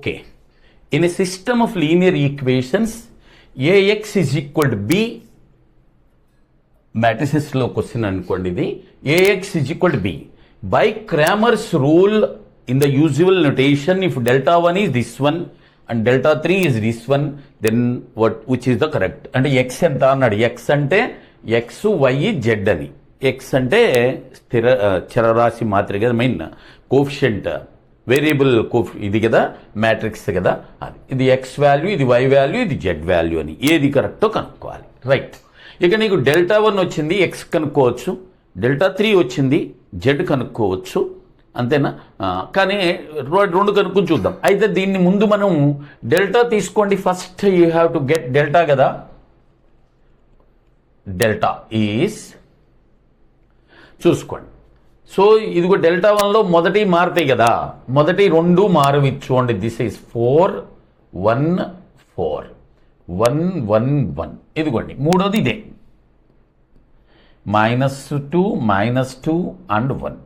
Okay. In a system of linear equations, AX is equal to B. Matrices లో question అనుకోండి ఇది. AX is equal to B. By Cramer's rule, in the usual notation, if delta 1 is this one and delta 3 is this one, then which is the correct? అంటే x ఎంత అన్నాడు. x అంటే x, y, z అని. x అంటే స్థిర చరరాశి మాత్రమే కదా, మెయిన్ కోఫిషియంట్ వేరియబుల్ ఇది కదా, మ్యాట్రిక్స్ కదా అది. ఇది ఎక్స్ వాల్యూ, ఇది వై వాల్యూ, ఇది జెడ్ వాల్యూ అని ఏది కరెక్టో కనుక్కోవాలి. రైట్. ఇక నీకు డెల్టా 1 వచ్చింది, ఎక్స్ కనుక్కోవచ్చు. డెల్టా 3 వచ్చింది, జెడ్ కనుక్కోవచ్చు. అంతేనా? కానీ రెండు కనుక్కొని చూద్దాం. అయితే దీన్ని ముందు మనం డెల్టా తీసుకోండి. First you have to get delta కదా. డెల్టా ఈజ్ చూసుకోండి. సో ఇదిగో డెల్టా 1లో మొదటి మారుతాయి కదా, మొదటి రెండు మారవి చూడండి. This is 4 1 4 1 1 1. ఇదిగోండి మూడోది ఇదే, -2 -2 and 1.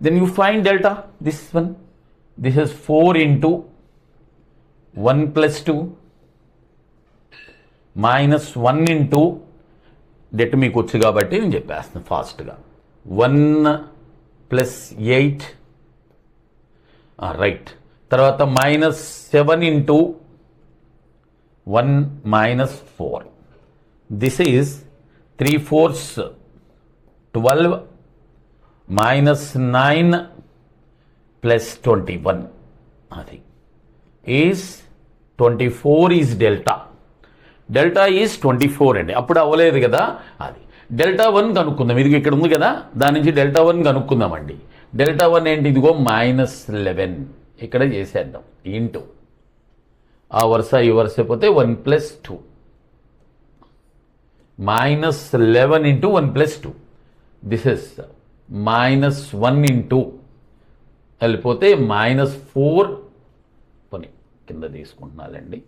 Then you find delta, this one. This is 4 into 1 plus 2 minus 1 into debt మీకు వచ్చు కాబట్టి నేను చెప్పేస్తాను ఫాస్ట్గా. 1 plus 8, రైట్. తర్వాత -7 into 1 minus 4. This is 3/4 12 -9 plus 21. అది is 24 is delta. Delta is 24 అండి. అప్పుడు అవ్వలేదు కదా అది. డెల్టా 1 కనుక్కుందాం. ఇది ఇక్కడ ఉంది కదా, దాని నుంచి డెల్టా 1 కనుక్కుందామండి. డెల్టా 1 ఏంటి? ఇదిగో -11 ఇక్కడ చేసేద్దాం. ఇంటూ ఆ వరుస ఈ వరుస అయిపోతే 1 + 2 -11 into 1 + 2. దిస్ ఇస్ -1 into వెళ్ళిపోతే -4 పని కింద తీసుకుంటున్నానండి.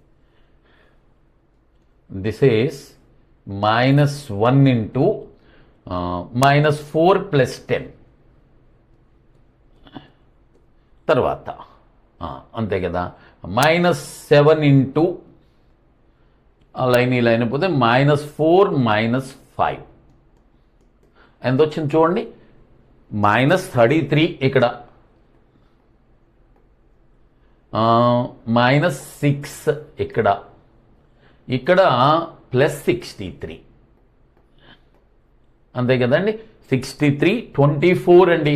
This is -1 into -4 + 10. తర్వాత అంతే కదా, -7 into లైన్ ఈ లైన్ అయిపోతే -4 -5 ఎంత వచ్చింది చూడండి. -33 ఇక్కడ, -6 ఇక్కడ, ఇక్కడ +63 అంతే కదండి. 63 24 అండి.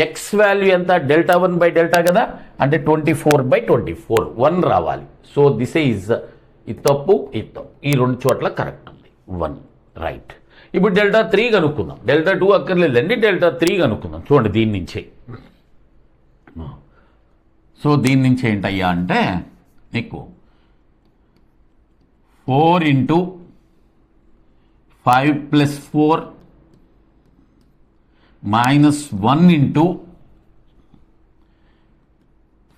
ఎక్స్ వాల్యూ ఎంత? డెల్టా 1 బై డెల్టా కదా, అంటే 24/24 1 రావాలి. సో దిస్ ఈజ్ ఇది తప్పు, ఇది తప్పు. ఈ రెండు చోట్ల కరెక్ట్ ఉంది 1. రైట్. ఇప్పుడు డెల్టా 3 కనుక్కుందాం. డెల్టా 2 అక్కర్లేదండి, డెల్టా 3 కనుక్కుందాం. చూడండి దీని నుంచే. సో దీని నుంచి ఏంటయ్యా అంటే నీకు 4 into 5 + 4 -1 into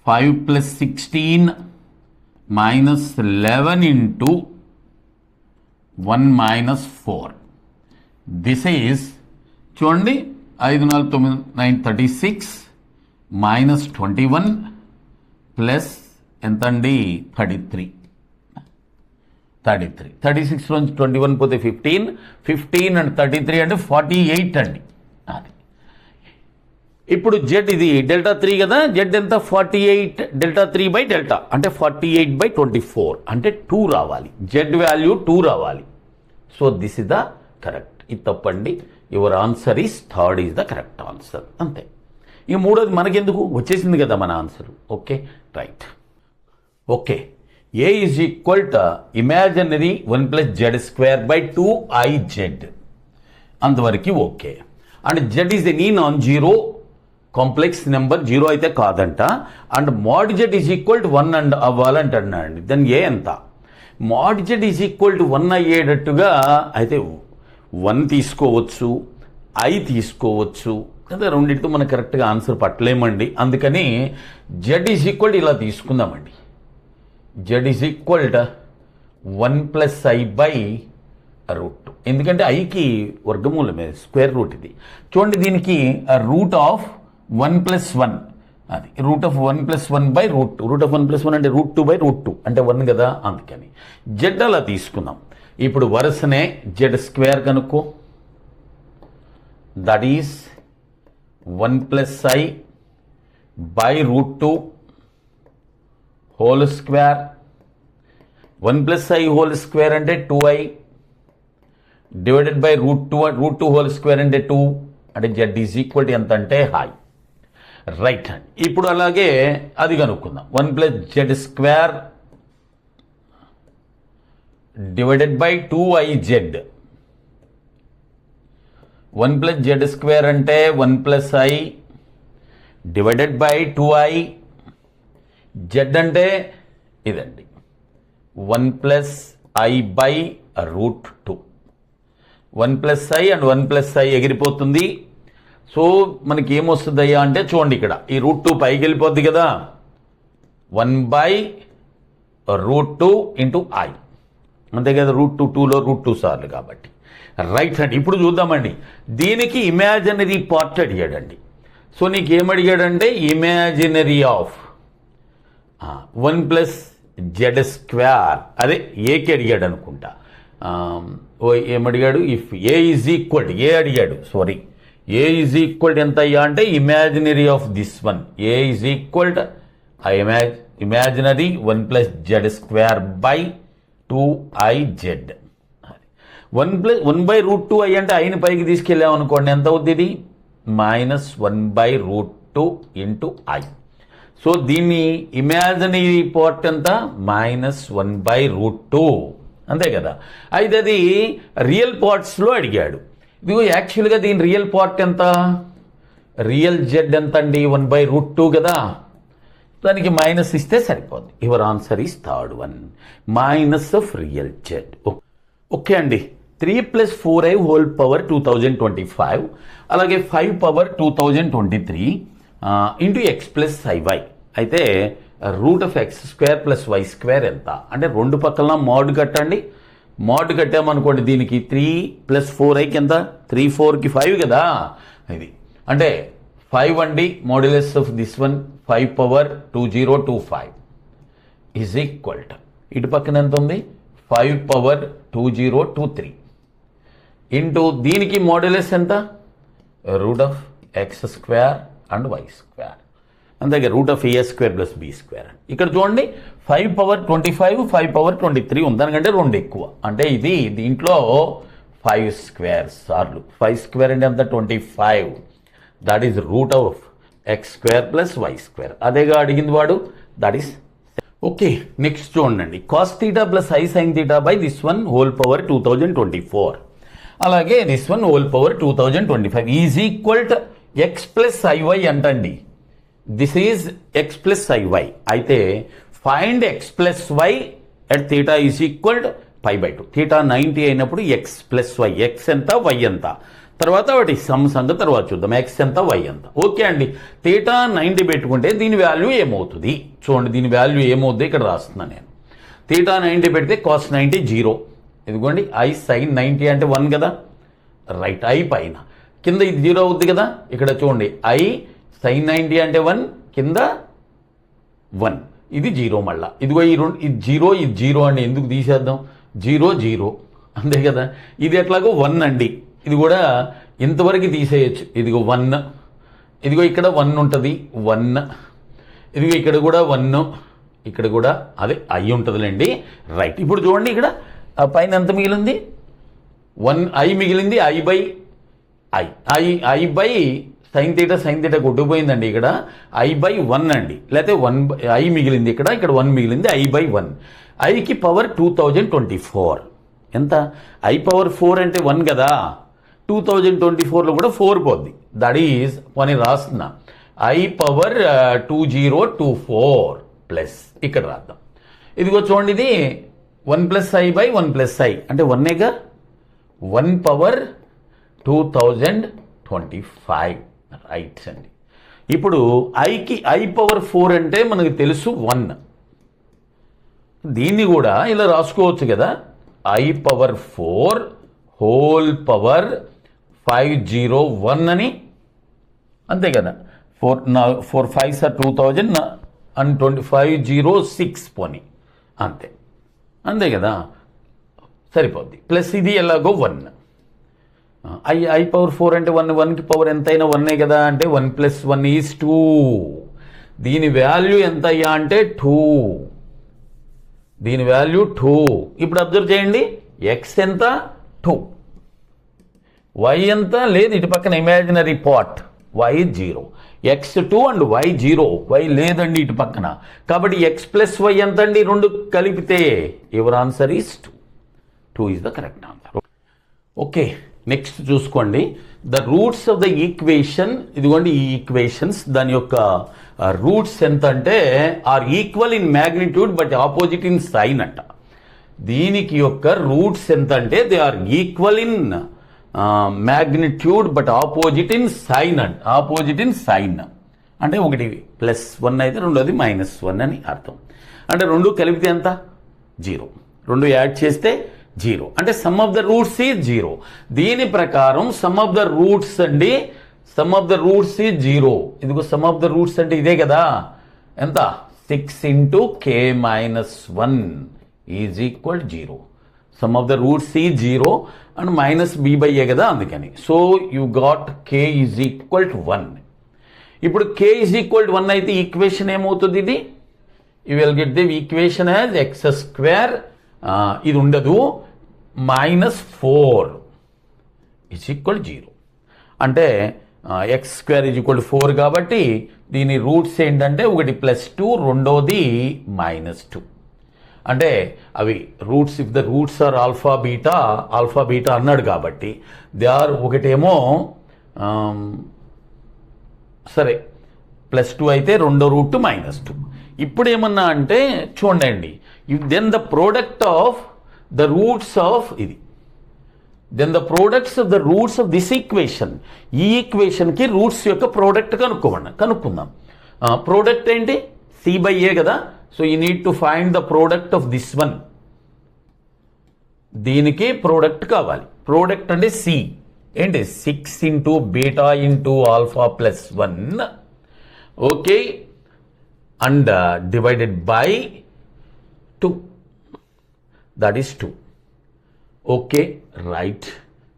5 + 16 -11 into 1 - 4. This is చూడండి 5 4 9 9 36 -21 ప్లస్ ఎంత అండి 33. 36 నుంచి 21 పోతే 15 and 33 అంటే 48 అండి. అది ఇప్పుడు జెడ్ ఇది డెల్టా 3 కదా, జెడ్ ఎంత 48 డెల్టా 3 బై డెల్టా అంటే 48/24 అంటే 2 రావాలి. జెడ్ వాల్యూ 2 రావాలి. So this is the correct. ఇది తప్పండి. Your answer is third is the correct answer. అంతే. ఇక మూడోది మనకెందుకు, వచ్చేసింది కదా మన ఆన్సర్. Okay right. Okay. A is equal to imaginary 1 + z²/2iz. అంతవరకు okay. And z is any non-zero complex number, 0 అయితే కాదంట. And mod z is equal to 1 and అవ్వాలంటున్నాడండి. దెన్ ఏ ఎంత? mod z is equal to 1 అయ్యేటట్టుగా అయితే 1 తీసుకోవచ్చు, I తీసుకోవచ్చు కదా. రెండింటితో మనం కరెక్ట్గా ఆన్సర్ పట్టలేమండి. అందుకని z is equal to ఇలా తీసుకుందామండి. z is equal to 1 + i/√2. ఎందుకంటే ఐకి వర్గమూలమే, స్క్వేర్ రూట్ ఇది. చూడండి దీనికి రూట్ ఆఫ్ 1 + 1 అది √1 + 1/√2. √1 + 1 అంటే √2/√2 అంటే 1 కదా, అందుకని జెడ్ అలా తీసుకుందాం. ఇప్పుడు వరుసనే z² కనుక్కో, that is 1 + i/√2 whole square. 1 + i whole square అంటే 2i divided by √2 whole square అంటే 2 అంటే z = ఎంత అంటే హై. రైట్ అండి. ఇప్పుడు అలాగే అది కనుక్కుందాం. 1 + z² divided by 2iz. 1 + z² అంటే 1 + i divided by 2i. z అంటే ఇదండి 1 + i/√2. 1 + i అండ్ 1 + i ఎగిరిపోతుంది. సో మనకి ఏమొస్తుందయ్యా అంటే చూడండి, ఇక్కడ ఈ √2 పైకి వెళ్ళిపోద్ది కదా, 1/√2 × i అంతే కదా, √2లో √2 సార్లు కాబట్టి. రైట్ అండి. ఇప్పుడు చూద్దామండి, దీనికి ఇమాజినరీ పార్ట్ అడిగాడండి. సో నీకు ఏమడిగాడంటే ఇమాజినరీ ఆఫ్ 1 + z², అదే ఏకి అడిగాడు అనుకుంటా. ఏమడిగాడు, ఇఫ్ ఏ అడిగాడు, సారీ, ఏ ఎంత అయ్యా అంటే imaginary of this one. A imaginary 1 + z² / 2iz. 1/√2 i అంటే ఐని పైకి తీసుకెళ్ళామనుకోండి, ఎంత అవుద్ది ఇది, -1/√2 × i. సో దీన్ని ఇమాజినరీ పార్ట్ ఎంత, -1/√2 అంతే కదా. అయితే అది రియల్ పార్ట్స్లో అడిగాడు. ఇదిగో యాక్చువల్గా దీని రియల్ పార్ట్ ఎంత, రియల్ జెడ్ ఎంత అండి, 1/√2 కదా, దానికి మైనస్ ఇస్తే సరిపోద్ది. Your answer is third one, minus of real Z. Okay అండి. 3 + 4i హోల్ పవర్ 2025, అలాగే 5 పవర్ 2023 ఇంటూ x + iy. అయితే √(x² + y² ఎంత అంటే రెండు పక్కల మోడ్ కట్టండి. మోడ్ కట్టామనుకోండి, దీనికి 3 + 4iకి ఎంత, 3 4కి 5 కదా, ఇది అంటే 5 అండి. Modulus of this one 5 power 2025 is equal to, ఇటు పక్కన ఎంత ఉంది, 5 పవర్ 2023 ఇంటూ దీనికి మోడ్యులస్ ఎంత, √(x² అండ్ y², అంతే √(a² + b². ఇక్కడ చూడండి 5 పవర్ 25 5 పవర్ 23 ఉంది, దానికంటే 2 ఎక్కువ. అంటే ఇది దీంట్లో 5² సార్లు, 5² అంటే ఎంత, 25, దట్ ఈస్ √(x² + y². అదేగా అడిగింది వాడు, దట్ ఈస్ ఓకే. నెక్స్ట్ చూడండి, cos θ + i sin θ by this one whole power 2024, అలాగే this one whole power 2025 is equal to x + iy అంటండి. This is x + iy. అయితే find x + y at θ is equal to π/2. θ 90 అయినప్పుడు x + y, x ఎంత y ఎంత, తర్వాత వాటి సంగతి తర్వాత చూద్దాం, x ఎంత y ఎంత. ఓకే అండి. θ 90 పెట్టుకుంటే దీని వాల్యూ ఏమవుతుంది చూడండి, దీని వాల్యూ ఏమవుతుంది ఇక్కడ రాస్తున్నాను నేను. θ 90 పెడితే cos 90 0, ఇదిగోండి i sin 90 అంటే 1 కదా, రైట్, i పైన, కింద ఇది 0 అవుద్ది కదా. ఇక్కడ చూడండి i sin 90 అంటే 1, కింద 1, ఇది 0 మళ్ళా, ఇదిగో ఈ రెండు, ఇది 0 ఇది 0 అండి, ఎందుకు తీసేద్దాం, 0 0 అంతే కదా. ఇది ఎట్లాగో 1 అండి, ఇది కూడా ఇంతవరకు తీసేయచ్చు, ఇదిగో 1, ఇదిగో ఇక్కడ 1 ఉంటుంది 1, ఇదిగో ఇక్కడ కూడా 1, ఇక్కడ కూడా అదే i ఉంటుందిలేండి, రైట్. ఇప్పుడు చూడండి ఇక్కడ పైన ఎంత మిగిలింది, 1 i మిగిలింది, i బై sin θ కొట్టుకుపోయిందండి, ఇక్కడ i/1 అండి, లేకపోతే 1 i మిగిలింది, ఇక్కడ 1 మిగిలింది, i/1. iకి పవర్ 2024 ఎంత, i పవర్ 4 అంటే 1 కదా, 2024లో కూడా 4 పోద్ది, దట్ ఈజ్ పని రాస్తున్నా, i పవర్ 2024 ప్లస్ ఇక్కడ రాద్దాం. ఇదిగో చూడండి, ఇది 1 + i/1 + i అంటే 1ఏగా, 1 పవర్ 2025 రైట్ అండి. ఇప్పుడు ఐకి i పవర్ 4 అంటే మనకు తెలుసు 1, దీన్ని కూడా ఇలా రాసుకోవచ్చు కదా, i పవర్ 4 హోల్ పవర్ 501 అని, అంతే కదా, 4 5s are 2000 and 25 0 6 పోనీ అంతే కదా, సరిపోద్ది. ప్లస్ ఇది ఎలాగో 1 I పవర్ 4 అంటే 1కి పవర్ ఎంతైనా 1 కదా, అంటే 1 + 1 = 2. దీని వాల్యూ ఎంత అయ్యా అంటే 2. దీని వాల్యూ 2. ఇప్పుడు అబ్జర్వ్ చేయండి, ఎక్స్ ఎంత 2, వై ఎంత లేదు, ఇటు పక్కన imaginary part y 0, x2 and y 0, y లేదండి ఇటు పక్కన. కాబట్టి x + y ఎంత అండి, రెండు కలిపితే your answer is 2 is the correct answer. Okay, next చూసుకోండి, the roots of the equation. ఇదిగోండి ఈ ఈక్వేషన్స్, దాని యొక్క రూట్స్ ఎంత అంటే are equal in magnitude but opposite in sign అంట. దీనికి యొక్క రూట్స్ ఎంత అంటే they are equal in magnitude but opposite in sign అంట. ఆపోజిట్ ఇన్ సైన్ అంటే ఒకటి +1 అయితే రెండోది -1 అని అర్థం. అంటే రెండు కలిపితే ఎంత 0, రెండు యాడ్ చేస్తే 0, అంటే some of the roots is 0. దీని ప్రకారం సమ్ ఆఫ్ ద రూట్స్ అండి, some of the roots is 0. ఇదిగో సమ్ ఆఫ్ ద రూట్స్ అంటే ఇదే కదా, ఎంత 6 × k - 1 = 0. Some of the roots is 0 and -b/a కదా, అందుకని. So you got k = 1. ఇప్పుడు k = 1 అయితే ఈక్వేషన్ ఏమవుతుంది, ఇది you will get the equation as x², ఇది ఉండదు, -4 = 0. అంటే x² = 4 కాబట్టి దీని రూట్స్ ఏంటంటే ఒకటి +2, రెండోది -2. అంటే అవి roots, if the roots are alpha beta అన్నాడు కాబట్టి దే ఆర్, ఒకటేమో సరే +2 అయితే రెండో రూట్ -2. ఇప్పుడు ఏమన్నా అంటే చూడండి, then the product of the roots of ఇది, then the products of the roots of this equation. ఈ ఈక్వేషన్కి రూట్స్ యొక్క ప్రోడక్ట్ కనుక్కుందాం. ప్రోడక్ట్ ఏంటి, c/a కదా. So you need to find the product of this one. దీనికి ప్రోడక్ట్ కావాలి. Product అంటే c ఏంటి, 6 × β × α + 1, okay, and divided by 2, that is 2. Okay, right.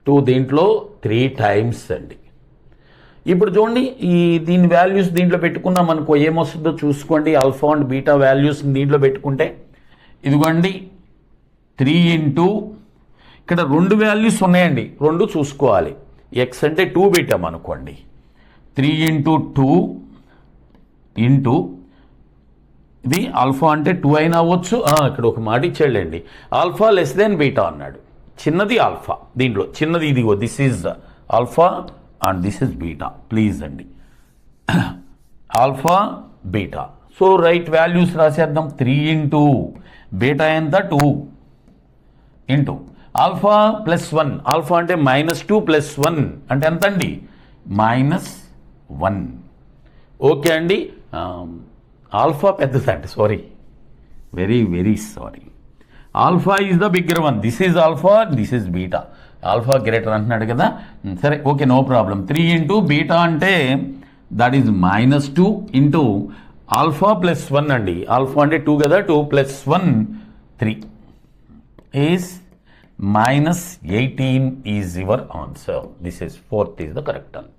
2 దీంట్లో 3 టైమ్స్ అండి. ఇప్పుడు చూడండి, దీని వాల్యూస్ దీంట్లో పెట్టుకున్నాం అనుకో, ఏమొస్తుందో చూసుకోండి. ఆల్ఫా అండ్ బీటా వాల్యూస్ దీంట్లో పెట్టుకుంటే ఇదిగోండి 3 × ఇక్కడ 2 వాల్యూస్ ఉన్నాయండి, 2 చూసుకోవాలి. ఎక్స్ అంటే 2 పెట్టాం అనుకోండి, 3 × 2 ఇంటూ ఇది ఆల్ఫా అంటే 2 అయినా అవ్వచ్చు. ఇక్కడ ఒక మాట ఇచ్చాడండి, ఆల్ఫా < బీటా అన్నాడు. చిన్నది ఆల్ఫా, దీంట్లో చిన్నది ఇదిగో, this is alpha and this is beta. Please అండి, alpha beta. So right values రాసేద్దాం. 3 × బీటా ఎంత 2 ఇంటూ ఆల్ఫా +1. ఆల్ఫా అంటే -2 + 1 అంటే ఎంత అండి, -1. ఓకే అండి, ఆల్ఫా పెద్దదండి, sorry, very sorry. Alpha is the bigger one. This is alpha, this is beta. Alpha greater అంటున్నాడు కదా, సరే ఓకే, నో ప్రాబ్లం. 3 × బీటా అంటే దట్ ఈజ్ -2 ఇంటూ ఆల్ఫా +1 అండి. ఆల్ఫా అంటే 2 కదా, 2 + 1 3 is -18 is your answer. This is 4th is the correct answer.